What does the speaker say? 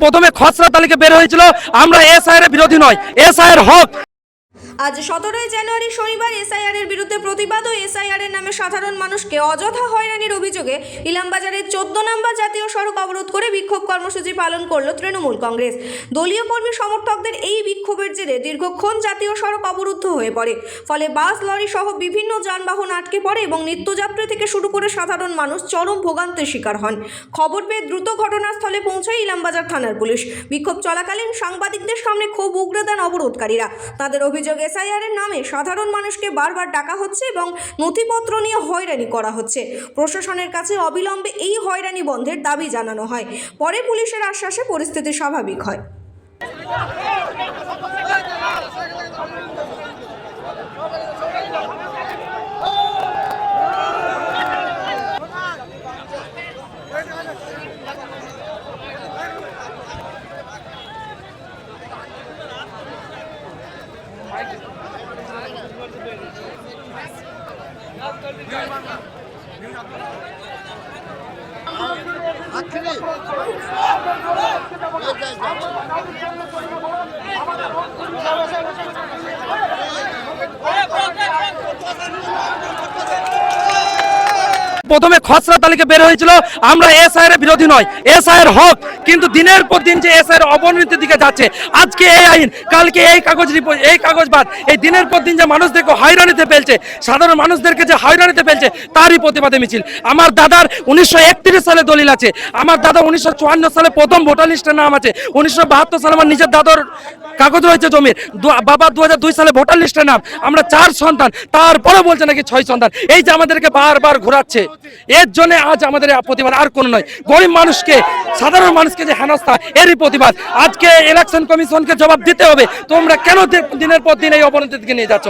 প্রথমে খসড়া তালিকা বের হয়েছিল, আমরা এসআইআর এর বিরোধী নয়, এসআইআর হক। আজ 17 জানুয়ারি শনিবার এসআইআর এর বিরুদ্ধে প্রতিবাদ ও এসআইআর এর নামে সাধারণ মানুষকে অযথা হয়রানির অভিযোগে ইলামবাজারের 14 নম্বর জাতীয় সড়ক অবরোধ করে বিক্ষোভ কর্মসূচি পালন করল তৃণমূল কংগ্রেস। দলীয় কর্মী সমর্থকদের এই বিক্ষোভের জেরে দীর্ঘক্ষণ জাতীয় সড়ক অবরুদ্ধ হয়ে পড়ে। ফলে বাস, লরি সহ বিভিন্ন যানবাহন আটকে পড়ে এবং নিত্যযাত্রী থেকে শুরু করে সাধারণ মানুষ চরম ভোগান্তির শিকার হন। খবর পেয়ে দ্রুত ঘটনাস্থলে পৌঁছায় ইলামবাজার থানার পুলিশ। বিক্ষোভ চলাকালীন সাংবাদিকদের সামনে ক্ষোভ উগরে দেন অবরোধকারীরা। তাদের অভিযোগ, এসআইআর এর নামে সাধারণ মানুষকে বারবার ডাকা হচ্ছে এবং নথিপত্র নিয়ে হয়রানি করা হচ্ছে। প্রশাসনের কাছে অবিলম্বে এই হয়রানি বন্ধের দাবি জানানো হয়। পরে পুলিশের আশ্বাসে পরিস্থিতি স্বাভাবিক হয়। প্রথমে খসড়া তালিকা বের হয়েছিল, আমরা এসআইআর এর বিরোধী নয়, এসআইআর হক। কিন্তু দিনের পর দিন যে এসআইআর অবনতির দিকে যাচ্ছে, আজকে এই আইন, কালকে এই কাগজ রিপোর্ট, এই কাগজবাদ, এই দিনের পর দিন যে মানুষদেরকে হয়রানিতে ফেলছে, সাধারণ মানুষদেরকে যে হয়রানিতে ফেলছে, তারই প্রতিবাদে মিছিল। আমার দাদার 1931 সালে দলিল আছে, আমার দাদা 1954 সালে প্রথম ভোটার লিস্টের নাম আছে, 1972 সালে আমার নিজের দাদার কাগজ রয়েছে জমির, বাবা 2002 সালে ভোটার লিস্টের নাম। আমরা 4 সন্তান, তারপরে বলছে নাকি 6 সন্তান। এই যে আমাদেরকে বারবার ঘোরাচ্ছে, এর জন্য আজ আমাদের প্রতিবাদ, আর কোনো নয়। গরিব মানুষকে, সাধারণ মানুষকে যে হেনস্থা, এরই প্রতিবাদ। আজকে ইলেকশন কমিশনকে জবাব দিতে হবে, তোমরা কেন দিনের পর দিন এই অবনতির দিকে নিয়ে যাচ্ছ।